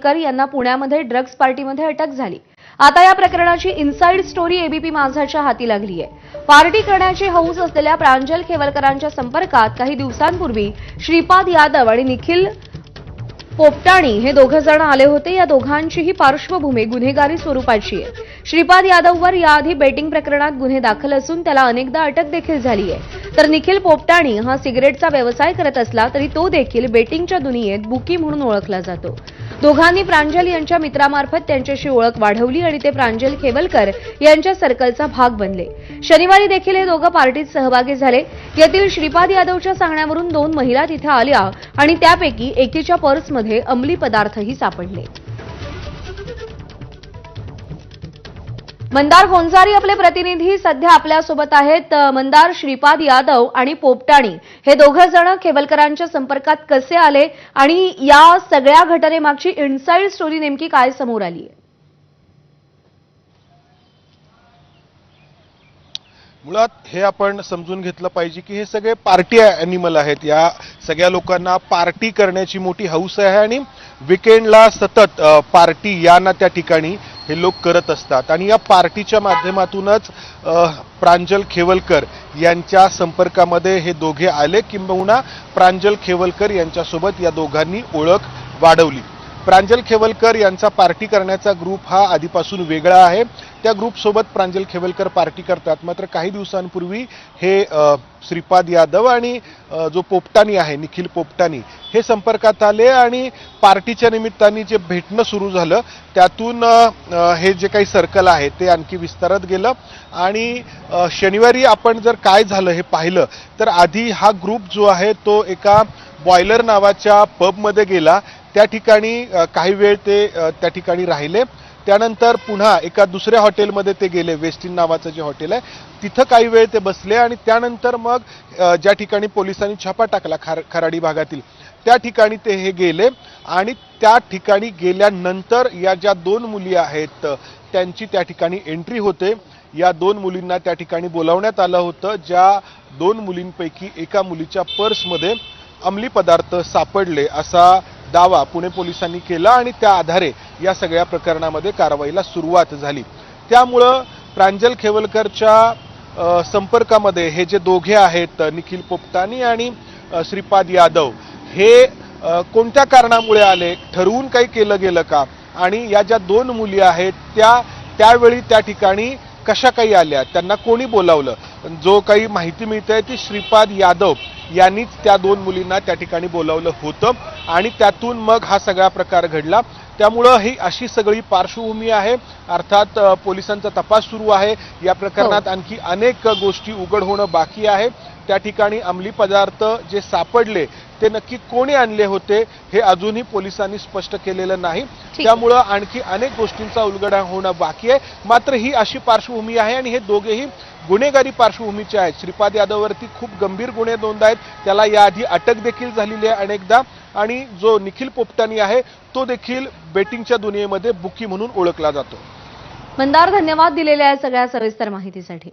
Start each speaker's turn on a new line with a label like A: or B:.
A: खेवलकर यांना पुण्यामध्ये ड्रग्ज पार्टीमध्ये अटक झाली। आता या प्रकरणाची इनसाइड स्टोरी एबीपी माझाच्या हाती लागली आहे। पार्टी करण्याची हौस असलेल्या प्रांजल खेवलकरांच्या संपर्कात काही दिवसांपूर्वी श्रीपाद यादव आणि निखिल पोपटाणी हे दोघे जण आले होते। या दोघांचीही पार्श्वभूमी गुन्हेगारी स्वरूपाची आहे। श्रीपाद यादववर याआधी बेटिंग प्रकरणात गुन्हे दाखल असून त्याला अनेकदा अटक देखील झाली आहे। तर निखिल पोपटाणी हा सिगरेटचा व्यवसाय करत असला तरी तो देखील बेटिंगच्या दुनियेत बुकी म्हणून ओळखला जातो। दोघांनी प्रांजल यांच्या मित्रामार्फत त्यांच्याशी ओळख वाढवली आणि ते प्रांजल खेवलकर यांच्या सर्कलचा भाग बनले। शनिवारी देखील हे दोघं पार्टीत सहभागी झाले। यातील श्रीपाद यादवच्या सांगण्यावरून 2 महिला तिथे आल्या आणि त्यापैकी एकीच्या पर्समध्ये अंमली पदार्थही सापडले। मंदार गोंजारी आपले प्रतिनिधी सध्या आपल्यासोबत आहेत। मंदार, श्रीपाद यादव आणि पोपटाणी हे दोघे जण खेवलकरांच्या संपर्कात कसे आले आणि या सगळ्या घटनेमागची इनसाइड स्टोरी नेमकी काय समोर आली आहे?
B: मुळात हे आपण समजून घेतलं पाहिजे की हे सगळे पार्टी ॲनिमल आहेत। या सगळ्या लोकांना पार्टी करण्याची मोठी हौस आहे आणि विकेंडला सतत पार्टी या ना त्या ठिकाणी हे लोक करत असतात आणि या पार्टीच्या माध्यमातूनच प्रांजल खेवलकर यांच्या संपर्कामध्ये हे दोघे आले, किंबहुना प्रांजल खेवलकर यांच्यासोबत या दोघांनी ओळख वाढवली। प्रांजल खेवलकर यांचा पार्टी करण्याचा ग्रुप हा आधीपासून वेगळा आहे। त्या ग्रुपसोबत प्रांजल खेवलकर पार्टी करतात। मात्र काही दिवसांपूर्वी हे श्रीपाद यादव आणि जो पोपटाणी आहे निखिल पोपटाणी हे संपर्कात आले आणि पार्टीच्या निमित्ताने जे भेटणं सुरू झालं त्यातून हे जे काही सर्कल आहे ते आणखी विस्तारत गेलं आणि शनिवारी आपण जर काय झालं हे पाहिलं तर आधी हा ग्रुप जो आहे तो एका बॉयलर नावाच्या पबमध्ये गेला। त्या ठिकाणी काही वेळ ते त्या ठिकाणी राहिले। त्यानंतर पुन्हा एका दुसऱ्या हॉटेलमध्ये ते गेले, वेस्टिन नावाचं जे हॉटेल आहे तिथं काही वेळ ते बसले आणि त्यानंतर मग ज्या ठिकाणी पोलिसांनी छापा टाकला खराडी भागातील त्या ठिकाणी ते हे गेले आणि त्या ठिकाणी गेल्यानंतर या ज्या 2 मुली आहेत त्यांची त्या ठिकाणी एंट्री होते। या 2 मुलींना त्या ठिकाणी बोलावण्यात आलं होतं। ज्या 2 मुलींपैकी एका मुलीच्या पर्समध्ये अंमली पदार्थ सापडले असा दावा पुणे पोलिसांनी केला आणि त्या आधारे या सगळ्या प्रकरणामध्ये कारवाईला सुरुवात झाली। त्यामुळं प्रांजल खेवलकरच्या संपर्कामध्ये हे जे दोघे आहेत निखिल पोपटाणी आणि श्रीपाद यादव हे कोणत्या कारणामुळे आले, ठरवून काही केलं गेलं का आणि या ज्या 2 मुली आहेत त्यावेळी त्या ठिकाणी कशा काही आल्या, त्यांना कोणी बोलावलं, जो काही माहिती मिळते ती श्रीपाद यादव यांनीच त्या 2 मुलींना त्या ठिकाणी बोलावलं होतं आणि त्यातून मग हा सगळा प्रकार घडला। त्यामुळं ही अशी सगळी पार्श्वभूमी आहे। अर्थात पोलिसांचा तपास सुरू आहे। या प्रकरणात आणखी अनेक गोष्टी उघड होणं बाकी आहे। त्या ठिकाणी अंमली पदार्थ जे सापडले ते नक्की कोणी आणले होते हे अजूनही पोलिसांनी स्पष्ट केलेलं नाही। त्यामुळं आणखी अनेक गोष्टींचा उलगडा होणं बाकी आहे। मात्र ही अशी पार्श्वभूमी आहे आणि हे दोघेही गुन्हेगारी पार्श्वभूमीचे आहेत। श्रीपाद यादववरती खूप गंभीर गुन्हे नोंद आहेत, त्याला याआधी अटक देखील झालेली आहे अनेकदा आणि जो निखिल पोपटाणी आहे तो देखील बेटिंगच्या दुनियेमध्ये बुकी म्हणून ओळखला जातो।
A: मंदार, धन्यवाद दिलेल्या सगळ्या सविस्तर माहितीसाठी।